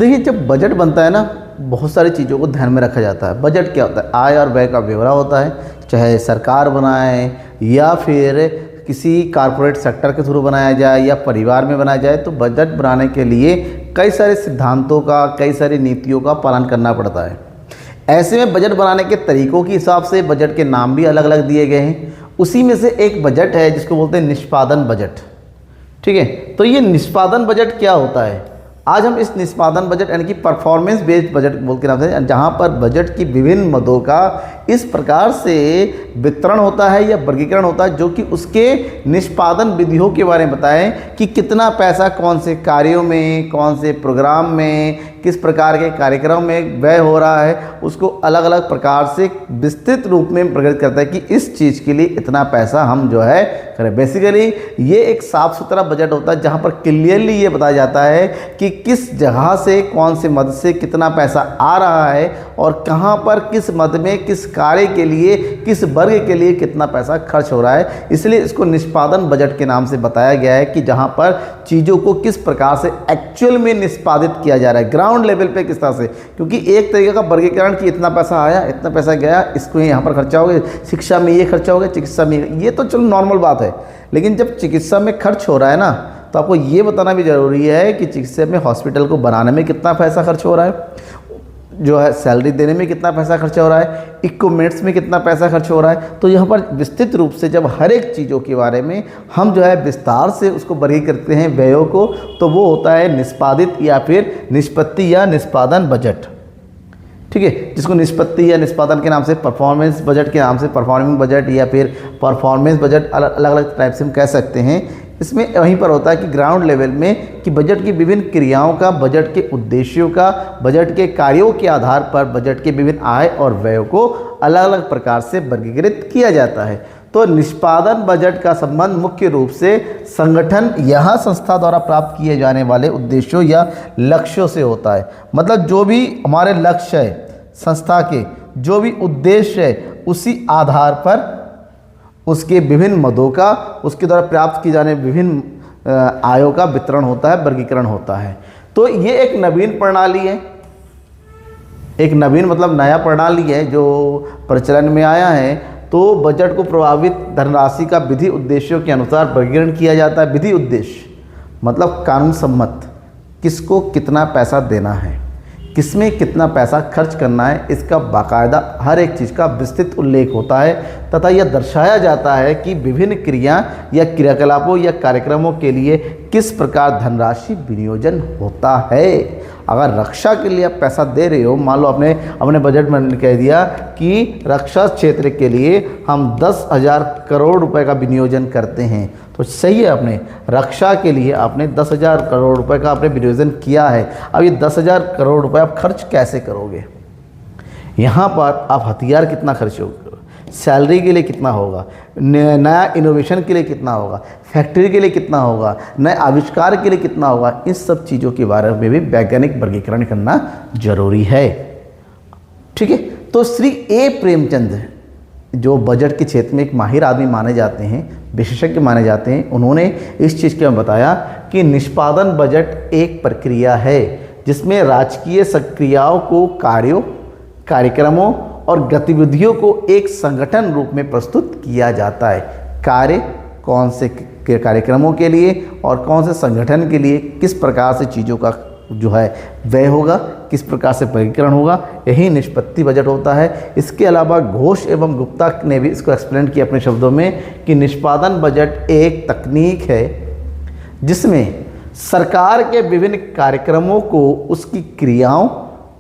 देखिए, जब बजट बनता है ना, बहुत सारी चीज़ों को ध्यान में रखा जाता है। बजट क्या होता है? आय और व्यय का ब्यौरा होता है, चाहे सरकार बनाए या फिर किसी कारपोरेट सेक्टर के थ्रू बनाया जाए या परिवार में बनाया जाए। तो बजट बनाने के लिए कई सारे सिद्धांतों का, कई सारी नीतियों का पालन करना पड़ता है। ऐसे में बजट बनाने के तरीकों के हिसाब से बजट के नाम भी अलग अलग दिए गए हैं। उसी में से एक बजट है जिसको बोलते हैं निष्पादन बजट। ठीक है, तो ये निष्पादन बजट क्या होता है? आज हम इस निष्पादन बजट यानी कि परफॉर्मेंस बेस्ड बजट बोल के नाम से, जहाँ पर बजट की विभिन्न मदों का इस प्रकार से वितरण होता है या वर्गीकरण होता है जो कि उसके निष्पादन विधियों के बारे में बताएं कि कितना पैसा कौन से कार्यों में, कौन से प्रोग्राम में, किस प्रकार के कार्यक्रम में व्यय हो रहा है, उसको अलग अलग प्रकार से विस्तृत रूप में प्रकटित करता है कि इस चीज़ के लिए इतना पैसा हम जो है करें। बेसिकली ये एक साफ सुथरा बजट होता है जहाँ पर क्लियरली ये बताया जाता है कि किस जगह से, कौन से मद से कितना पैसा आ रहा है और कहाँ पर किस मद में, किस कार्य के लिए, किस वर्ग के लिए कितना पैसा खर्च हो रहा है। इसलिए इसको निष्पादन बजट के नाम से बताया गया है कि जहाँ पर चीज़ों को किस प्रकार से एक्चुअल में निष्पादित किया जा रहा है, ग्राउंड लेवल पे किस तरह से। क्योंकि एक तरीके का वर्गीकरण कि इतना पैसा आया, इतना पैसा गया, इसको यहाँ पर खर्चा हो गया, शिक्षा में ये खर्चा हो गया, चिकित्सा में ये तो चलो नॉर्मल बात है। लेकिन जब चिकित्सा में खर्च हो रहा है ना, तो आपको ये बताना भी ज़रूरी है कि चिकित्सा में हॉस्पिटल को बनाने में कितना पैसा खर्च हो रहा है, जो है सैलरी देने में कितना पैसा खर्चा हो रहा है, इक्विपमेंट्स में कितना पैसा खर्च हो रहा है। तो यहाँ पर विस्तृत रूप से जब हर एक चीज़ों के बारे में हम जो है विस्तार से उसको वर्गीकृत करते हैं व्ययों को, तो वो होता है निष्पादित या फिर निष्पत्ति या निष्पादन बजट। ठीक है, जिसको निष्पत्ति या निष्पादन के नाम से, परफॉर्मेंस बजट के नाम से परफॉर्मिंग बजट या फिर परफॉर्मेंस बजट, अलग अलग टाइप से हम कह सकते हैं। इसमें वहीं पर होता है कि ग्राउंड लेवल में कि बजट की विभिन्न क्रियाओं का, बजट के उद्देश्यों का, बजट के कार्यों के आधार पर बजट के विभिन्न आय और व्ययों को अलग अलग प्रकार से वर्गीकृत किया जाता है। तो निष्पादन बजट का संबंध मुख्य रूप से संगठन या संस्था द्वारा प्राप्त किए जाने वाले उद्देश्यों या लक्ष्यों से होता है। मतलब जो भी हमारे लक्ष्य है, संस्था के जो भी उद्देश्य है, उसी आधार पर उसके विभिन्न मदों का, उसके द्वारा प्राप्त की जाने विभिन्न आयों का वितरण होता है, वर्गीकरण होता है। तो ये एक नवीन प्रणाली है, एक नवीन मतलब नया प्रणाली है जो प्रचलन में आया है। तो बजट को प्रभावित धनराशि का विधि उद्देश्यों के अनुसार वर्गीकरण किया जाता है। विधि उद्देश्य मतलब कानून सम्मत, किसको कितना पैसा देना है, किसमें कितना पैसा खर्च करना है, इसका बाकायदा हर एक चीज़ का विस्तृत उल्लेख होता है तथा यह दर्शाया जाता है कि विभिन्न क्रिया या क्रियाकलापों या कार्यक्रमों के लिए किस प्रकार धनराशि विनियोजन होता है। अगर रक्षा के लिए आप पैसा दे रहे हो, मान लो आपने अपने बजट में कह दिया कि रक्षा क्षेत्र के लिए हम 10,000 करोड़ रुपए का विनियोजन करते हैं, तो सही है, आपने रक्षा के लिए आपने 10,000 करोड़ रुपए का आपने विनियोजन किया है। अब ये 10,000 करोड़ रुपए आप खर्च कैसे करोगे? यहाँ पर आप हथियार कितना खर्च होगा, सैलरी के लिए कितना होगा, नया इनोवेशन के लिए कितना होगा, फैक्ट्री के लिए कितना होगा, नए आविष्कार के लिए कितना होगा, इन सब चीज़ों के बारे में भी वैज्ञानिक वर्गीकरण करना जरूरी है। ठीक है, तो श्री ए प्रेमचंद जो बजट के क्षेत्र में एक माहिर आदमी माने जाते हैं, विशेषज्ञ माने जाते हैं, उन्होंने इस चीज़ के में बताया कि निष्पादन बजट एक प्रक्रिया है जिसमें राजकीय सक्रियाओं को, कार्यों, कार्यक्रमों और गतिविधियों को एक संगठन रूप में प्रस्तुत किया जाता है। कार्य कौन से कार्यक्रमों के लिए और कौन से संगठन के लिए किस प्रकार से चीज़ों का जो है व्यय होगा, किस प्रकार से वर्गीकरण होगा, यही निष्पत्ति बजट होता है। इसके अलावा घोष एवं गुप्ता ने भी इसको एक्सप्लेन किया अपने शब्दों में कि निष्पादन बजट एक तकनीक है जिसमें सरकार के विभिन्न कार्यक्रमों को उसकी क्रियाओं,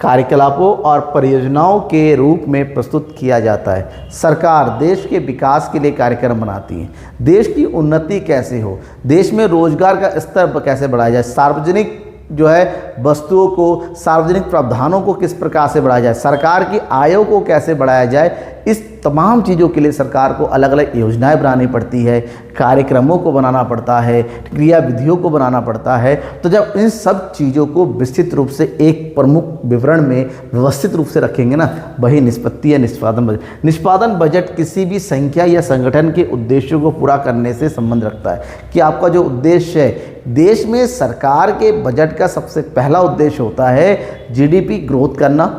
कार्यकलापों और परियोजनाओं के रूप में प्रस्तुत किया जाता है। सरकार देश के विकास के लिए कार्यक्रम बनाती है, देश की उन्नति कैसे हो, देश में रोजगार का स्तर कैसे बढ़ाया जाए, सार्वजनिक जो है वस्तुओं को, सार्वजनिक प्रावधानों को किस प्रकार से बढ़ाया जाए, सरकार की आयों को कैसे बढ़ाया जाए, इस तमाम चीज़ों के लिए सरकार को अलग अलग योजनाएं बनानी पड़ती है, कार्यक्रमों को बनाना पड़ता है, क्रियाविधियों को बनाना पड़ता है। तो जब इन सब चीज़ों को विस्तृत रूप से एक प्रमुख विवरण में व्यवस्थित रूप से रखेंगे ना, वही निष्पत्ति या निष्पादन बजट। निष्पादन बजट किसी भी संख्या या संगठन के उद्देश्यों को पूरा करने से संबंध रखता है कि आपका जो उद्देश्य है, देश में सरकार के बजट का सबसे पहला उद्देश्य होता है जीडीपी ग्रोथ करना,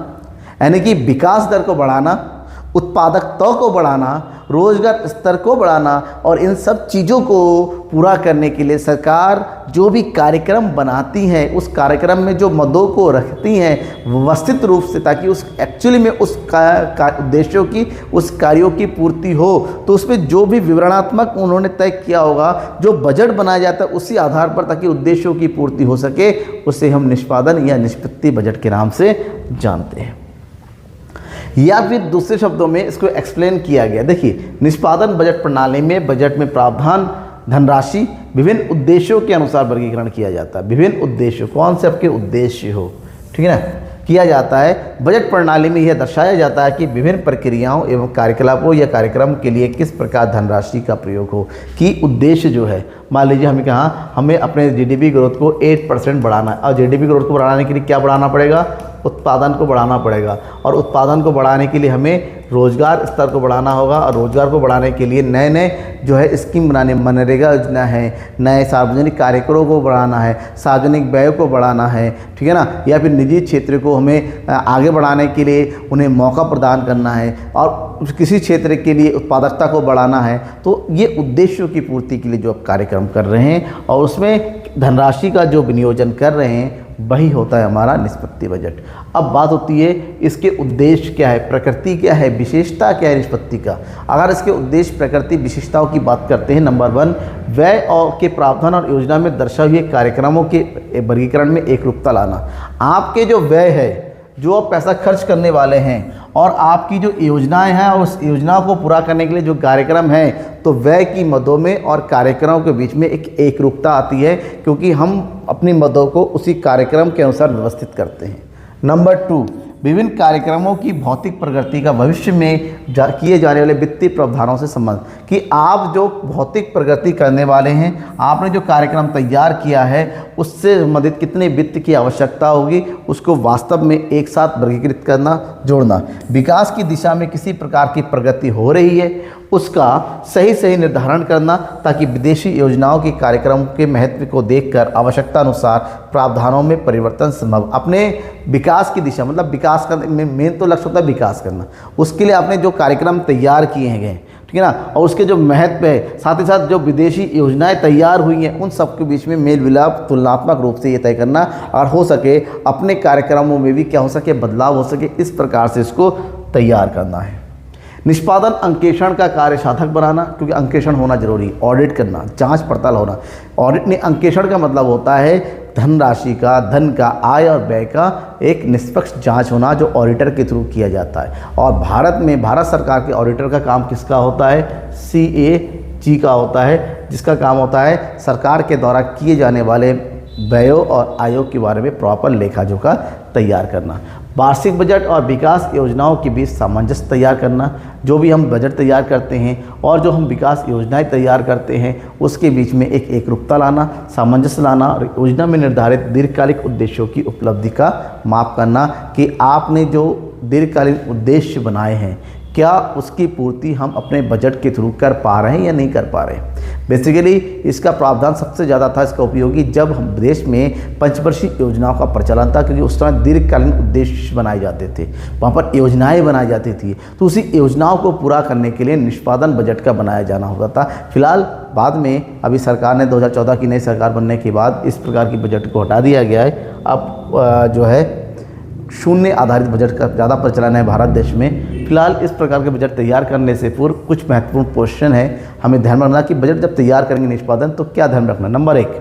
यानी कि विकास दर को बढ़ाना, उत्पादकता को बढ़ाना, रोजगार स्तर को बढ़ाना। और इन सब चीज़ों को पूरा करने के लिए सरकार जो भी कार्यक्रम बनाती है, उस कार्यक्रम में जो मदों को रखती हैं व्यवस्थित रूप से, ताकि उस एक्चुअली में उस उद्देश्यों की, उस कार्यों की पूर्ति हो। तो उसमें जो भी विवरणात्मक उन्होंने तय किया होगा, जो बजट बनाया जाता है उसी आधार पर, ताकि उद्देश्यों की पूर्ति हो सके, उसे हम निष्पादन या निष्पत्ति बजट के नाम से जानते हैं। या फिर दूसरे शब्दों में इसको एक्सप्लेन किया गया। देखिए, निष्पादन बजट प्रणाली में बजट में प्रावधान धनराशि विभिन्न उद्देश्यों के अनुसार वर्गीकरण किया जाता है। विभिन्न उद्देश्य, कौन से आपके उद्देश्य हो, ठीक है ना, किया जाता है। बजट प्रणाली में यह दर्शाया जाता है कि विभिन्न प्रक्रियाओं एवं कार्यकलापों या कार्यक्रम के लिए किस प्रकार धनराशि का प्रयोग हो, कि उद्देश्य जो है, मान लीजिए हमें कहा हमें अपने जीडीपी ग्रोथ को 8% बढ़ाना है, और जीडीपी ग्रोथ को बढ़ाने के लिए क्या बढ़ाना पड़ेगा, उत्पादन को बढ़ाना पड़ेगा। और उत्पादन को बढ़ाने के लिए हमें रोजगार स्तर को बढ़ाना होगा, और रोजगार को बढ़ाने के लिए नए नए जो है स्कीम बनाने, मनरेगा योजना है, नए सार्वजनिक कार्यक्रमों को बढ़ाना है, सार्वजनिक व्यय को बढ़ाना है, ठीक है ना, या फिर निजी क्षेत्र को हमें आगे बढ़ाने के लिए उन्हें मौका प्रदान करना है, और किसी क्षेत्र के लिए उत्पादकता को बढ़ाना है। तो ये उद्देश्यों की पूर्ति के लिए जो आप कार्यक्रम कर रहे हैं और उसमें धनराशि का जो विनियोजन कर रहे हैं, वही होता है हमारा निष्पत्ति बजट। अब बात होती है इसके उद्देश्य क्या है, प्रकृति क्या है, विशेषता क्या है निष्पत्ति का। अगर इसके उद्देश्य, प्रकृति, विशेषताओं की बात करते हैं, नंबर 1, व्यय और के प्रावधान और योजना में दर्शाए हुए कार्यक्रमों के वर्गीकरण में एकरूपता लाना। आपके जो व्यय है, जो आप पैसा खर्च करने वाले हैं, और आपकी जो योजनाएं हैं, और उस योजनाओं को पूरा करने के लिए जो कार्यक्रम है, तो व्यय की मदों में और कार्यक्रमों के बीच में एक एकरूपता आती है, क्योंकि हम अपनी मदों को उसी कार्यक्रम के अनुसार व्यवस्थित करते हैं। नंबर 2, विभिन्न कार्यक्रमों की भौतिक प्रगति का भविष्य में किए जाने वाले वित्तीय प्रावधानों से संबंध, कि आप जो भौतिक प्रगति करने वाले हैं, आपने जो कार्यक्रम तैयार किया है, उससे संबंधित कितने वित्त की आवश्यकता होगी, उसको वास्तव में एक साथ वर्गीकृत करना, जोड़ना। विकास की दिशा में किसी प्रकार की प्रगति हो रही है, उसका सही निर्धारण करना, ताकि विदेशी योजनाओं के कार्यक्रम के महत्व को देखकर आवश्यकता अनुसार प्रावधानों में परिवर्तन संभव। अपने विकास की दिशा, मतलब विकास का मेन तो लक्ष्य होता है विकास करना, उसके लिए आपने जो कार्यक्रम तैयार किए हैं, ठीक है ना, और उसके जो महत्व है, साथ ही साथ जो विदेशी योजनाएं तैयार हुई हैं, उन सब के बीच में मेल मिलाप तुलनात्मक रूप से ये तय करना, और हो सके अपने कार्यक्रमों में भी क्या हो सके, बदलाव हो सके, इस प्रकार से इसको तैयार करना है। निष्पादन अंकेक्षण का कार्य साधक बनाना, क्योंकि अंकेक्षण होना जरूरी, ऑडिट करना, जांच पड़ताल होना। ऑडिट ने अंकेक्षण का मतलब होता है धनराशि का, धन का, आय और व्यय का एक निष्पक्ष जांच होना, जो ऑडिटर के थ्रू किया जाता है। और भारत में भारत सरकार के ऑडिटर का काम किसका होता है, CAG का होता है, जिसका काम होता है सरकार के द्वारा किए जाने वाले व्ययों और आयों के बारे में प्रॉपर लेखा जोखा तैयार करना। वार्षिक बजट और विकास योजनाओं के बीच सामंजस्य तैयार करना, जो भी हम बजट तैयार करते हैं और जो हम विकास योजनाएं तैयार करते हैं, उसके बीच में एक एकरूपता लाना, सामंजस्य लाना, और योजना में निर्धारित दीर्घकालिक उद्देश्यों की उपलब्धि का माप करना, कि आपने जो दीर्घकालीन उद्देश्य बनाए हैं, क्या उसकी पूर्ति हम अपने बजट के थ्रू कर पा रहे हैं या नहीं कर पा रहे हैं। बेसिकली इसका प्रावधान सबसे ज़्यादा था इसका उपयोगी जब हम देश में पंचवर्षीय योजनाओं का प्रचलन था, क्योंकि उस समय दीर्घकालीन उद्देश्य बनाए जाते थे, वहाँ पर योजनाएं बनाई जाती थी, तो उसी योजनाओं को पूरा करने के लिए निष्पादन बजट का बनाया जाना होता था। फिलहाल बाद में अभी सरकार ने 2014 की नई सरकार बनने के बाद इस प्रकार की बजट को हटा दिया गया है। अब जो है शून्य आधारित बजट का ज़्यादा प्रचलन है भारत देश में। फिलहाल इस प्रकार के बजट तैयार करने से पूर्व कुछ महत्वपूर्ण क्वेश्चन है हमें ध्यान में रखना, कि बजट जब तैयार करेंगे निष्पादन, तो क्या ध्यान रखना। नंबर 1,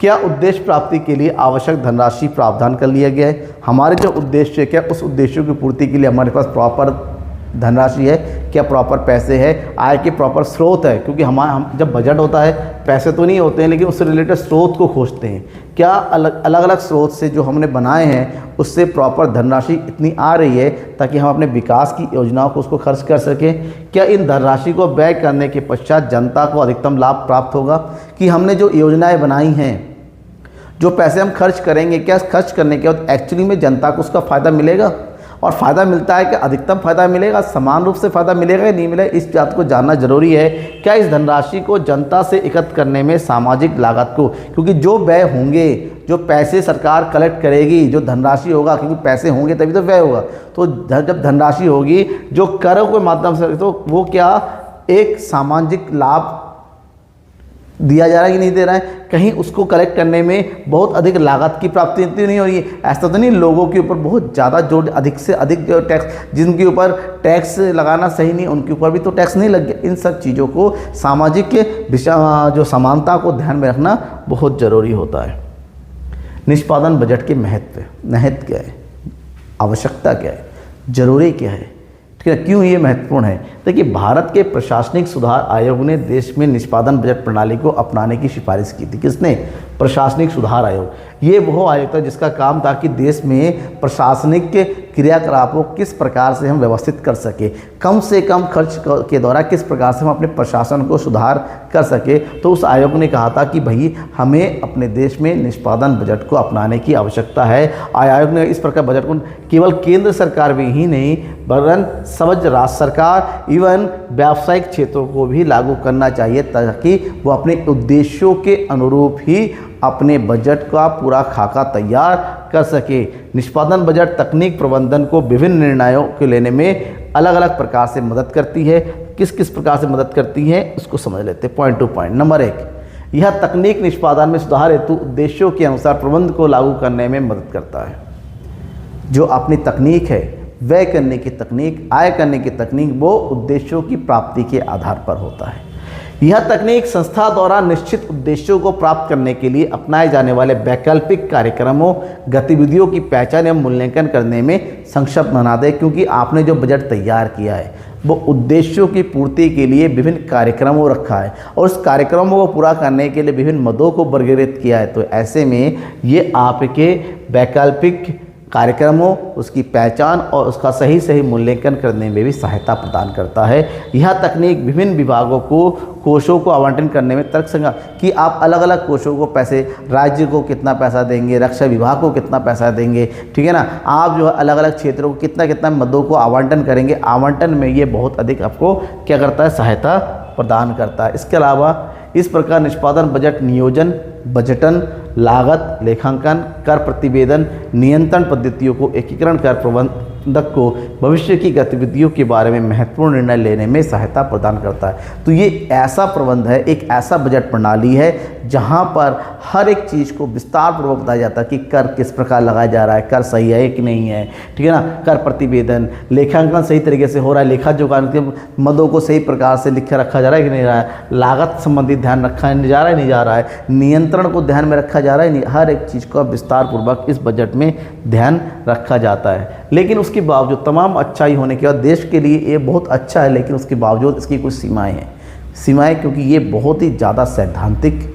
क्या उद्देश्य प्राप्ति के लिए आवश्यक धनराशि प्रावधान कर लिया गया है। हमारे जो उद्देश्य है, क्या उस उद्देश्यों की पूर्ति के लिए हमारे पास प्रॉपर धनराशि है, क्या प्रॉपर पैसे है, आय के प्रॉपर स्रोत है, क्योंकि हम जब बजट होता है पैसे तो नहीं होते हैं लेकिन उससे रिलेटेड स्रोत को खोजते हैं, क्या अलग अलग स्रोत से जो हमने बनाए हैं उससे प्रॉपर धनराशि इतनी आ रही है ताकि हम अपने विकास की योजनाओं को उसको खर्च कर सकें, क्या इन धनराशि को व्यय करने के पश्चात जनता को अधिकतम लाभ प्राप्त होगा, कि हमने जो योजनाएं बनाई हैं, जो पैसे हम खर्च करेंगे, क्या खर्च करने के बाद एक्चुअली में जनता को उसका फ़ायदा मिलेगा, और फ़ायदा मिलता है कि अधिकतम फ़ायदा मिलेगा, समान रूप से फ़ायदा मिलेगा या नहीं मिलेगा, इस बात को जानना जरूरी है। क्या इस धनराशि को जनता से एकत्र करने में सामाजिक लागत को, क्योंकि जो व्यय होंगे, जो पैसे सरकार कलेक्ट करेगी, जो धनराशि होगा, क्योंकि पैसे होंगे तभी तो व्यय होगा, तो जब धनराशि होगी जो करों के माध्यम से, तो वो क्या एक सामाजिक लाभ दिया जा रहा है कि नहीं दे रहा है, कहीं उसको कलेक्ट करने में बहुत अधिक लागत की प्राप्ति इतनी नहीं हो रही है। ऐसा तो नहीं लोगों के ऊपर बहुत ज़्यादा जो अधिक से अधिक जो टैक्स, जिनके ऊपर टैक्स लगाना सही नहीं उनके ऊपर भी तो टैक्स नहीं लग गया। इन सब चीज़ों को सामाजिक जो समानता को ध्यान में रखना बहुत ज़रूरी होता है। निष्पादन बजट के महत्व क्या है, आवश्यकता क्या है, ज़रूरी क्या है, ठीक है, क्यों ये महत्वपूर्ण है। देखिए, भारत के प्रशासनिक सुधार आयोग ने देश में निष्पादन बजट प्रणाली को अपनाने की सिफारिश की थी। किसने? प्रशासनिक सुधार आयोग। ये वो आयोग था जिसका काम था कि देश में प्रशासनिक के क्रियाकलापों को किस प्रकार से हम व्यवस्थित कर सके, कम से कम खर्च के द्वारा किस प्रकार से हम अपने प्रशासन को सुधार कर सके। तो उस आयोग ने कहा था कि भाई हमें अपने देश में निष्पादन बजट को अपनाने की आवश्यकता है। आयोग ने इस प्रकार बजट को केवल केंद्र सरकार भी ही नहीं वरन समझ राज्य सरकार इवन व्यावसायिक क्षेत्रों को भी लागू करना चाहिए ताकि वो अपने उद्देश्यों के अनुरूप ही अपने बजट का पूरा खाका तैयार कर सके। निष्पादन बजट तकनीक प्रबंधन को विभिन्न निर्णयों के लेने में अलग अलग प्रकार से मदद करती है। किस किस प्रकार से मदद करती है उसको समझ लेते हैं पॉइंट टू पॉइंट। नंबर 1, यह तकनीक निष्पादन में सुधार हेतु उद्देश्यों के अनुसार प्रबंध को लागू करने में मदद करता है। जो अपनी तकनीक है, व्यय करने की तकनीक, आय करने की तकनीक, वो उद्देश्यों की प्राप्ति के आधार पर होता है। यह तकनीक संस्था द्वारा निश्चित उद्देश्यों को प्राप्त करने के लिए अपनाए जाने वाले वैकल्पिक कार्यक्रमों, गतिविधियों की पहचान एवं मूल्यांकन करने में सक्षम बना दे, क्योंकि आपने जो बजट तैयार किया है वो उद्देश्यों की पूर्ति के लिए विभिन्न कार्यक्रमों रखा है और उस कार्यक्रमों को पूरा करने के लिए विभिन्न मदों को वर्गीकृत किया है। तो ऐसे में ये आपके वैकल्पिक कार्यक्रमों, उसकी पहचान और उसका सही मूल्यांकन करने में भी सहायता प्रदान करता है। यह तकनीक विभिन्न विभागों को कोषों को आवंटन करने में तर्कसंगत कि आप अलग अलग कोषों को पैसे, राज्य को कितना पैसा देंगे, रक्षा विभाग को कितना पैसा देंगे, ठीक है ना, आप जो है अलग अलग क्षेत्रों को कितना कितना मदों को आवंटन करेंगे, आवंटन में ये बहुत अधिक आपको क्या करता है, सहायता प्रदान करता है। इसके अलावा इस प्रकार निष्पादन बजट नियोजन, बजटन, लागत लेखांकन, कर प्रतिवेदन, नियंत्रण पद्धतियों को एकीकरण कर प्रबंधक को भविष्य की गतिविधियों के बारे में महत्वपूर्ण निर्णय लेने में सहायता प्रदान करता है। तो ये ऐसा प्रबंध है, एक ऐसा बजट प्रणाली है जहाँ पर हर एक चीज़ को विस्तार पूर्वक बताया जाता है कि कर किस प्रकार लगाया जा रहा है, कर सही है कि नहीं है, ठीक है ना, कर प्रतिवेदन, लेखांकन सही तरीके से हो रहा है, लेखा जोखा के मदों को सही प्रकार से लिख रखा जा रहा है कि नहीं रहा है, लागत संबंधी ध्यान रखा जा रहा है नहीं जा रहा है, नियंत्रण को ध्यान में रखा जा रहा है नहीं, हर एक चीज़ का विस्तार पूर्वक इस बजट में ध्यान रखा जाता है। लेकिन उसके बावजूद तमाम अच्छाई होने के बाद देश के लिए ये बहुत अच्छा है, लेकिन उसके बावजूद इसकी कुछ सीमाएं हैं। सीमाएं क्योंकि ये बहुत ही ज़्यादा सैद्धांतिक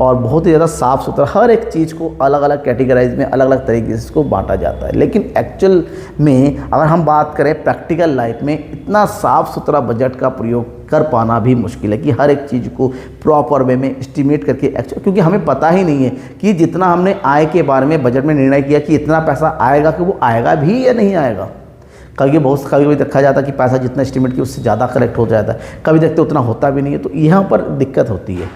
और बहुत ही ज़्यादा साफ़ सुथरा, हर एक चीज़ को अलग अलग कैटेगराइज में अलग अलग तरीके से इसको बांटा जाता है। लेकिन एक्चुअल में अगर हम बात करें प्रैक्टिकल लाइफ में, इतना साफ़ सुथरा बजट का प्रयोग कर पाना भी मुश्किल है कि हर एक चीज़ को प्रॉपर वे में एस्टिमेट करके एक्चुअल, क्योंकि हमें पता ही नहीं है कि जितना हमने आय के बारे में बजट में निर्णय किया कि इतना पैसा आएगा कि वो आएगा भी या नहीं आएगा। कभी देखा जाता है कि पैसा जितना एस्टिमेट किया उससे ज़्यादा कलेक्ट हो जाता है, कभी देखते उतना होता भी नहीं है, तो यहाँ पर दिक्कत होती है।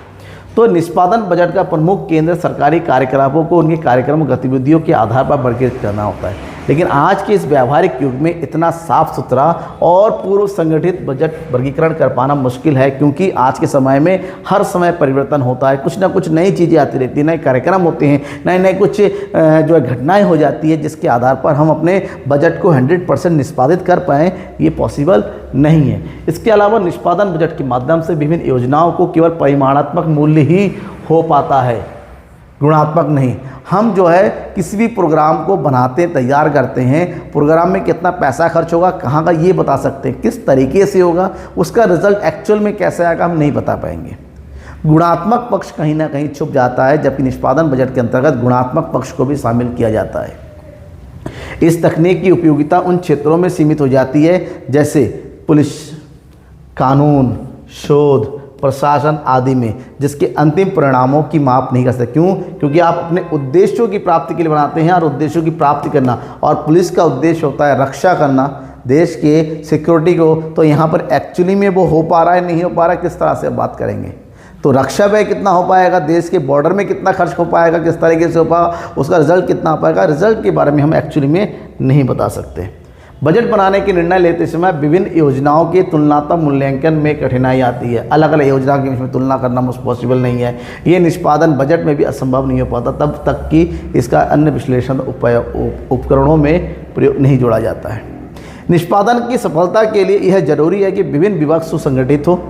तो निष्पादन बजट का प्रमुख केंद्र सरकारी कार्यकलापों को उनके कार्यक्रम गतिविधियों के आधार पर वर्गीकृत करना होता है। लेकिन आज के इस व्यावहारिक युग में इतना साफ सुथरा और पूर्व संगठित बजट वर्गीकरण कर पाना मुश्किल है, क्योंकि आज के समय में हर समय परिवर्तन होता है, कुछ ना कुछ नई चीज़ें आती रहती हैं, नए कार्यक्रम होते हैं, नए नए कुछ जो है घटनाएँ हो जाती है, जिसके आधार पर हम अपने बजट को 100% निष्पादित कर पाएँ, ये पॉसिबल नहीं है। इसके अलावा निष्पादन बजट के माध्यम से विभिन्न योजनाओं को केवल परिमाणात्मक मूल्य ही हो पाता है। गुणात्मक नहीं। हम जो है किसी भी प्रोग्राम को बनाते तैयार करते हैं, प्रोग्राम में कितना पैसा खर्च होगा, कहाँ का, ये बता सकते हैं, किस तरीके से होगा, उसका रिजल्ट एक्चुअल में कैसे आएगा हम नहीं बता पाएंगे। गुणात्मक पक्ष कहीं ना कहीं छुप जाता है, जबकि निष्पादन बजट के अंतर्गत गुणात्मक पक्ष को भी शामिल किया जाता है। इस तकनीक की उपयोगिता उन क्षेत्रों में सीमित हो जाती है जैसे पुलिस, कानून, शोध, प्रशासन आदि में, जिसके अंतिम परिणामों की माप नहीं कर सकते। क्यों? क्योंकि आप अपने उद्देश्यों की प्राप्ति के लिए बनाते हैं, और उद्देश्यों की प्राप्ति करना, और पुलिस का उद्देश्य होता है रक्षा करना देश के सिक्योरिटी को, तो यहाँ पर एक्चुअली में वो हो पा रहा है नहीं हो पा रहा है, किस तरह से बात करेंगे। तो रक्षा व्यय कितना हो पाएगा, देश के बॉर्डर में कितना खर्च हो पाएगा, किस तरीके से हो पाएगा, उसका रिजल्ट कितना हो पाएगा, रिजल्ट के बारे में हम एक्चुअली में नहीं बता सकते। बजट बनाने के निर्णय लेते समय विभिन्न योजनाओं के तुलनात्मक मूल्यांकन में कठिनाई आती है। अलग अलग योजना की इसमें तुलना करना पॉसिबल नहीं है। ये निष्पादन बजट में भी असंभव नहीं हो पाता तब तक कि इसका अन्य विश्लेषण उपकरणों में प्रयोग नहीं जोड़ा जाता है। निष्पादन की सफलता के लिए यह जरूरी है कि विभिन्न विभाग सुसंगठित हो,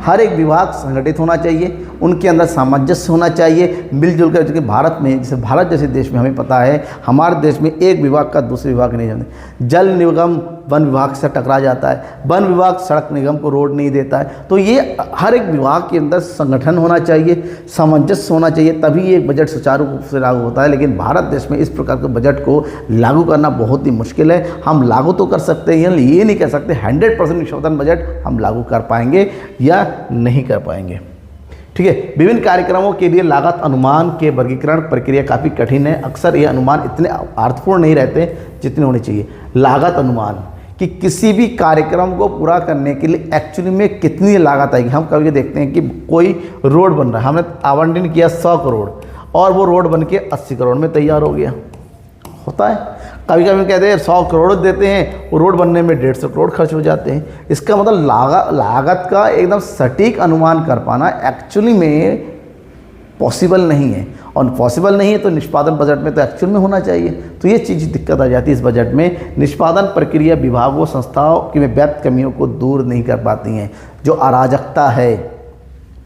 हर एक विभाग संगठित होना चाहिए, उनके अंदर सामंजस्य होना चाहिए, मिलजुल कर। क्योंकि भारत में, जैसे भारत जैसे देश में हमें पता है, हमारे देश में एक विभाग का दूसरे विभाग नहीं जानते। जल निगम वन विभाग से टकरा जाता है, वन विभाग सड़क निगम को रोड नहीं देता है। तो ये हर एक विभाग के अंदर संगठन होना चाहिए, सामंजस्य होना चाहिए, तभी एक बजट सुचारू रूप से लागू होता है। लेकिन भारत देश में इस प्रकार के बजट को लागू करना बहुत ही मुश्किल है। हम लागू तो कर सकते हैं, ये नहीं कह सकते 100% निष्पादन बजट हम लागू कर पाएंगे या नहीं कर पाएंगे। ठीक है। विभिन्न कार्यक्रमों के लिए लागत अनुमान के वर्गीकरण प्रक्रिया काफ़ी कठिन है। अक्सर ये अनुमान इतने अर्थपूर्ण नहीं रहते जितने होने चाहिए। लागत अनुमान कि किसी भी कार्यक्रम को पूरा करने के लिए एक्चुअली में कितनी लागत आएगी। हम कभी देखते हैं कि कोई रोड बन रहा है, हमने आवंटन किया 100 करोड़ और वो रोड बन के 80 करोड़ में तैयार हो गया, होता है। कभी कभी कहते हैं 100 करोड़ देते हैं, वो रोड बनने में 150 करोड़ खर्च हो जाते हैं। इसका मतलब लागत का एकदम सटीक अनुमान कर पाना एक्चुअली में पॉसिबल नहीं है, और पॉसिबल नहीं है तो निष्पादन बजट में तो एक्चुअल में होना चाहिए। तो ये चीज़ दिक्कत आ जाती है इस बजट में। निष्पादन प्रक्रिया विभागों, संस्थाओं की में व्याप्त कमियों को दूर नहीं कर पाती हैं। जो अराजकता है,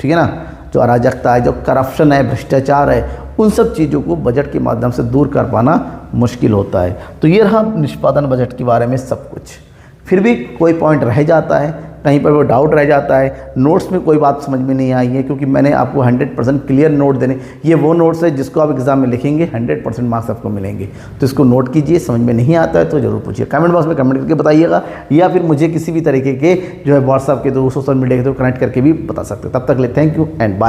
ठीक है ना, जो अराजकता है, जो करप्शन है, भ्रष्टाचार है, उन सब चीज़ों को बजट के माध्यम से दूर कर पाना मुश्किल होता है। तो ये रहा निष्पादन बजट के बारे में सब कुछ। फिर भी कोई पॉइंट रह जाता है, कहीं पर वो डाउट रह जाता है, नोट्स में कोई बात समझ में नहीं आई है, क्योंकि मैंने आपको 100% क्लियर नोट देने, ये वो नोट्स है जिसको आप एग्जाम में लिखेंगे 100% मार्क्स आपको मिलेंगे। तो इसको नोट कीजिए, समझ में नहीं आता है तो ज़रूर पूछिए, कमेंट बॉक्स में कमेंट करके बताइएगा, या फिर मुझे किसी भी तरीके के जो है व्हाट्सएप के थ्रू, सोशल मीडिया के थ्रू कनेक्ट करके भी बता सकते हैं। तब तक ले थैंक यू एंड बाय।